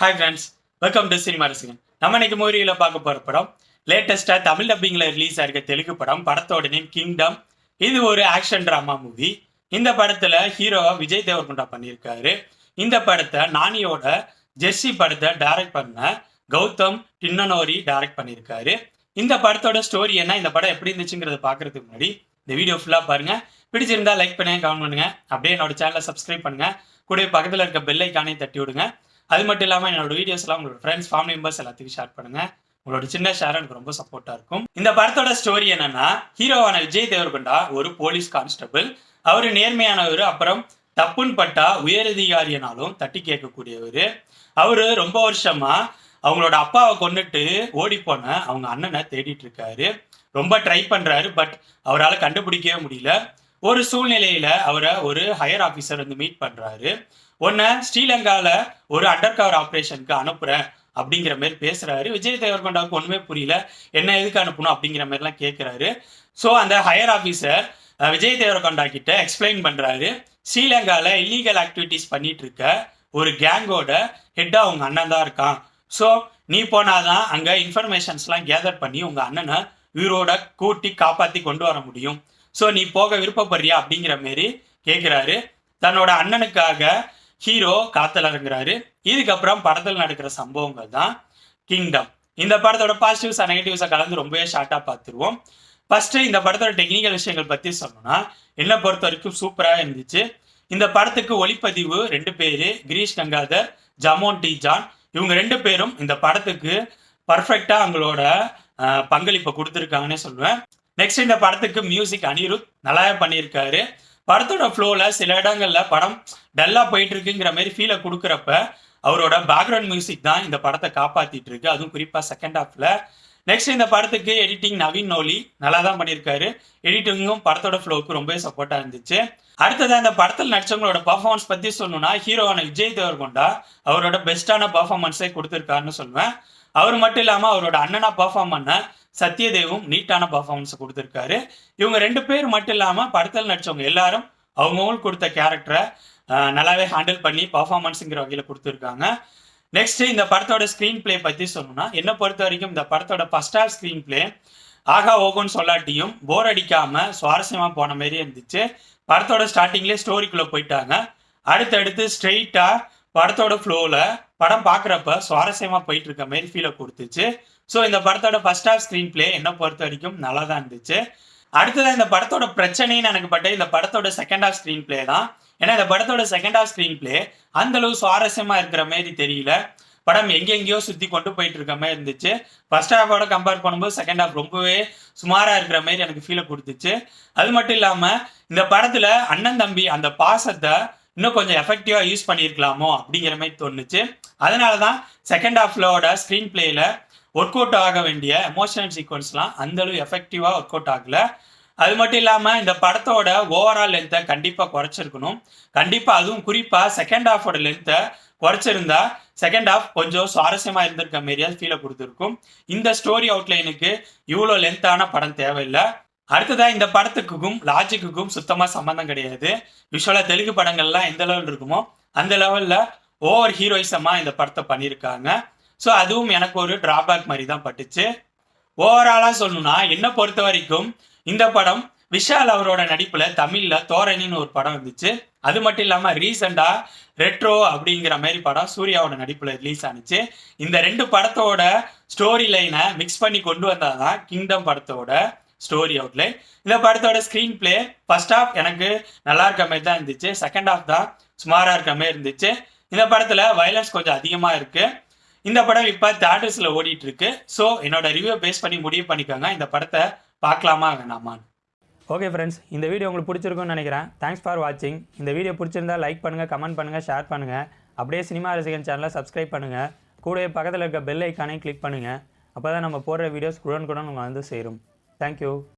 Hi friends, welcome to cinema ரசிகன். நம்ம இன்னைக்கு மூவியில் பார்க்க போகிற படம் லேட்டஸ்ட்டாக தமிழ் டப்பிங்கில் ரிலீஸ் ஆகிருக்க தெலுங்கு படம். படத்தோட நேம் கிங்டம். இது ஒரு ஆக்ஷன் ட்ராமா மூவி. இந்த படத்தில் ஹீரோவா விஜய் தேவர்கொண்டா பண்ணியிருக்காரு. இந்த படத்தை நானியோட ஜெர்சி படத்தை டைரக்ட் பண்ண கௌதம் டின்னனோரி டைரக்ட் பண்ணியிருக்காரு. இந்த படத்தோட ஸ்டோரி என்ன, இந்த படம் எப்படி இருந்துச்சுங்கிறத பார்க்கறதுக்கு முன்னாடி இந்த வீடியோ ஃபுல்லாக பாருங்க. பிடிச்சிருந்தா லைக் பண்ணுங்க, கமெண்ட் பண்ணுங்க, அப்படியே என்னோட சேனலை சப்ஸ்கிரைப் பண்ணுங்க. கூட பக்கத்தில் இருக்க பெல் ஐக்கானே தட்டி விடுங்க. அது மட்டும் இல்லாமல் என்னோட வீடியோஸ்லாம் உங்களோட ஃப்ரெண்ட்ஸ், ஃபேமிலி மெம்பர்ஸ் எல்லாத்துக்கும் ஷேர் பண்ணுங்க. உங்களோட சின்ன ஷேர் எனக்கு ரொம்ப சப்போர்ட்டா இருக்கும். இந்த படத்தோட ஸ்டோரி என்னன்னா, ஹீரோவான விஜய் தேவர்கொண்டா ஒரு போலீஸ் கான்ஸ்டபிள். அவரு நேர்மையானவர், அப்புறம் தப்புன்னு பட்டா உயரதிகாரியினாலும் தட்டி கேட்கக்கூடியவர். அவரு ரொம்ப வருஷமா அவங்களோட அப்பாவை கொண்டுட்டு ஓடி போன அவங்க அண்ணனை தேடிட்டு இருக்காரு. ரொம்ப ட்ரை பண்றாரு, பட் அவரால் கண்டுபிடிக்கவே முடியல. ஒரு சூழ்நிலையில அவரை ஒரு ஹையர் ஆஃபீஸர் வந்து மீட் பண்றாரு. உன்னை ஸ்ரீலங்கால ஒரு அண்டர் கவர் ஆப்ரேஷனுக்கு அனுப்புறேன் அப்படிங்கிற மாதிரி பேசுறாரு. விஜய் தேவர்கொண்டாவுக்கு ஒண்ணுமே புரியல, என்ன எதுக்கு அனுப்பணும் அப்படிங்கிற மாதிரிலாம் கேட்கிறாரு. ஸோ அந்த ஹையர் ஆஃபீஸர் விஜய் தேவர்கொண்டா கிட்ட எக்ஸ்பிளைன் பண்றாரு. ஸ்ரீலங்கால இல்லீகல் ஆக்டிவிட்டிஸ் பண்ணிட்டு இருக்க ஒரு கேங்கோட ஹெட்டா உங்க அண்ணன் தான் இருக்கான். ஸோ நீ போனாதான் அங்க இன்ஃபர்மேஷன்ஸ்லாம் கேதர் பண்ணி உங்க அண்ணனை உயிரோட கூட்டி காப்பாத்தி கொண்டு வர முடியும். ஸோ நீ போக விருப்பப்படுறியா அப்படிங்கிற மாரி கேட்கிறாரு. தன்னோட அண்ணனுக்காக ஹீரோ காத்தல் இறங்குறாரு. இதுக்கப்புறம் படத்தில் நடக்கிற சம்பவங்கள் தான் கிங்டம். இந்த படத்தோட பாசிட்டிவ்ஸ் நெகட்டிவ்ஸை கலந்து ரொம்பவே ஷார்ட்டா பார்த்துருவோம். ஃபர்ஸ்ட் இந்த படத்தோட டெக்னிக்கல் விஷயங்கள் பத்தி சொல்லணும்னா, என்னை பொறுத்த வரைக்கும் சூப்பரா இருந்துச்சு. இந்த படத்துக்கு ஒளிப்பதிவு 2 பேரு, கிரீஷ் கங்காதர், ஜமோன் டி ஜான். இவங்க 2 பேரும் இந்த படத்துக்கு பர்ஃபெக்டா அவங்களோட பங்களிப்பை கொடுத்துருக்காங்கன்னே சொல்லுவேன். நெக்ஸ்ட் இந்த படத்துக்கு மியூசிக் அனிருத் நல்லாவே பண்ணியிருக்காரு. படத்தோட ஃப்ளோல சில இடங்கள்ல படம் டல்லா போயிட்டு இருக்குங்கிற மாதிரி ஃபீலை கொடுக்குறப்ப அவரோட பேக்ரவுண்ட் மியூசிக் தான் இந்த படத்தை காப்பாத்திட்டு இருக்கு, அதுவும் குறிப்பா செகண்ட் ஹாஃப்ல. நெக்ஸ்ட் இந்த படத்துக்கு எடிட்டிங் நவீன் நோலி நல்லா தான் பண்ணியிருக்காரு. எடிட்டிங்கும் படத்தோட ஃப்ளோவுக்கு ரொம்பவே சப்போர்ட்டா இருந்துச்சு. அடுத்ததான் இந்த படத்தில் நடிச்சவங்களோட பர்ஃபார்மன்ஸ் பத்தி சொல்லணும்னா, ஹீரோவான விஜய் தேவர்கொண்டா அவரோட பெஸ்டான பர்ஃபார்மன்ஸை கொடுத்துருக்காருன்னு சொல்லுவேன். அவர் மட்டும் இல்லாம அவரோட அண்ணனா பர்ஃபார்ம் பண்ண சத்யதேவும் நீட்டான பர்ஃபார்மன்ஸ் கொடுத்துருக்காரு. இவங்க 2 பேர் மட்டும் இல்லாம படத்தில் நடிச்சவங்க எல்லாரும் அவங்கவுங்களுக்கு கொடுத்த கேரக்டரை நல்லாவே ஹேண்டில் பண்ணி பர்ஃபார்மன்ஸுங்கிற வகையில் கொடுத்துருக்காங்க. நெக்ஸ்ட் இந்த படத்தோட ஸ்க்ரீன் பிளே பத்தி சொல்லணும்னா, என்னை பொறுத்த வரைக்கும் இந்த படத்தோட ஃபர்ஸ்ட் ஹாஃப் ஸ்க்ரீன் பிளே ஆகா ஓகோன்னு சொல்லாட்டியும் போர் அடிக்காம சுவாரஸ்யமா போன மாதிரி இருந்துச்சு. படத்தோட ஸ்டார்டிங்லேயே ஸ்டோரிக்குள்ள போயிட்டாங்க. அடுத்தடுத்து ஸ்ட்ரெயிட்டா படத்தோட ஃப்ளோவில் படம் பார்க்குறப்ப சுவாரஸ்யமா போயிட்டு இருக்க மாதிரி ஃபீலை கொடுத்துச்சு. ஸோ இந்த படத்தோட ஃபர்ஸ்ட் ஹாஃப் ஸ்க்ரீன் பிளே என்னை பொறுத்த வரைக்கும் நல்லா தான் இருந்துச்சு. அடுத்ததான் இந்த படத்தோட பிரச்சனைன்னு எனக்கு பட்ட இந்த படத்தோட செகண்ட் ஹாஃப் ஸ்க்ரீன் பிளே தான். ஏன்னா இந்த படத்தோட செகண்ட் ஹாஃப் ஸ்க்ரீன் பிளே அந்த அளவு சுவாரஸ்யமா இருக்கிற மாதிரி தெரியல. படம் எங்கெங்கேயோ சுத்தி கொண்டு போயிட்டு இருக்க மாதிரி இருந்துச்சு. ஃபர்ஸ்ட் ஹாஃபோட கம்பேர் பண்ணும்போது செகண்ட் ஹாஃப் ரொம்பவே சுமாரா இருக்கிற மாதிரி எனக்கு ஃபீலை கொடுத்துச்சு. அது மட்டும் இல்லாம இந்த படத்துல அண்ணன் தம்பி அந்த பாசத்தை இன்னும் கொஞ்சம் எஃபெக்டிவா யூஸ் பண்ணியிருக்கலாமோ அப்படிங்கிற மாதிரி தோணுச்சு. அதனாலதான் செகண்ட் ஹாஃப்லோட ஸ்க்ரீன் பிளேல ஒர்க் அவுட் ஆக வேண்டிய எமோஷனல் சீக்வன்ஸ்லாம் அந்த அளவு எஃபெக்டிவா ஒர்க் அவுட் ஆகல. அது மட்டும் இல்லாம இந்த படத்தோட ஓவரால் லென்த்தை கண்டிப்பா குறைச்சிருக்கணும். கண்டிப்பா அதுவும் குறிப்பா செகண்ட் ஹாஃபோட லென்த்தை குறைச்சிருந்தா செகண்ட் ஹாஃப் கொஞ்சம் சுவாரஸ்யமா இருந்திருக்க மாதிரியால் ஃபீலை கொடுத்துருக்கும். இந்த ஸ்டோரி அவுட்லைனுக்கு இவ்வளோ லென்த்தான படம் தேவையில்லை. அடுத்ததா இந்த படத்துக்கும் லாஜிக்குக்கும் சுத்தமா சம்பந்தம் கிடையாது. யூஸ்வலா தெலுங்கு படங்கள்லாம் எந்த லெவல் இருக்குமோ அந்த லெவல்ல ஓவர் ஹீரோயிசமா இந்த படத்தை பண்ணியிருக்காங்க. ஸோ அதுவும் எனக்கு ஒரு டிராபேக் மாதிரி தான் பட்டுச்சு. ஓவராலா சொல்லணும்னா, என்னை பொறுத்த வரைக்கும் இந்த படம் விஷால் அவரோட நடிப்புல தமிழ்ல தோரணின்னு ஒரு படம் இருந்துச்சு. அது மட்டும் இல்லாம ரீசெண்டா ரெட்ரோ அப்படிங்கிற மாதிரி படம் சூர்யாவோட நடிப்புல ரிலீஸ் ஆனிச்சு. இந்த 2 படத்தோட ஸ்டோரி லைனை மிக்ஸ் பண்ணி கொண்டு வந்தாதான் கிங்டம் படத்தோட ஸ்டோரி அவுட்லைன். இந்த படத்தோட ஸ்க்ரீன் பிளே ஃபர்ஸ்ட் ஹாஃப் எனக்கு நல்லா இருக்க மாதிரி தான் இருந்துச்சு. செகண்ட் ஹாஃப் தான் சுமாரா இருக்க மாதிரி இருந்துச்சு. இந்த படத்துல வயலன்ஸ் கொஞ்சம் அதிகமா இருக்கு. இந்த படம் இப்போ தியேட்டர்ஸ்ல ஓடிட்டு இருக்கு. ஸோ என்னோட ரிவ்யூ பேஸ் பண்ணி முடிவு பண்ணிக்கோங்க, இந்த படத்தை பார்க்கலாமா வேணாமான்னு. ஓகே ஃப்ரெண்ட்ஸ், இந்த வீடியோ உங்களுக்கு பிடிச்சிருக்குன்னு நினைக்கிறேன். தேங்க்ஸ் ஃபார் வாட்சிங். இந்த வீடியோ பிடிச்சிருந்தா லைக் பண்ணுங்கள், கமெண்ட் பண்ணுங்கள், ஷேர் பண்ணுங்கள். அப்படியே சினிமா ரசிகன் சேனலை சப்ஸ்கிரைப் பண்ணுங்கள். கூடவே பக்கத்தில் இருக்க பெல் ஐக்கானையும் கிளிக் பண்ணுங்கள். அப்போ தான் நம்ம போடுற வீடியோஸ் உடனுக்குடன் உங்களுக்கு வந்து சேரும். தேங்க்யூ.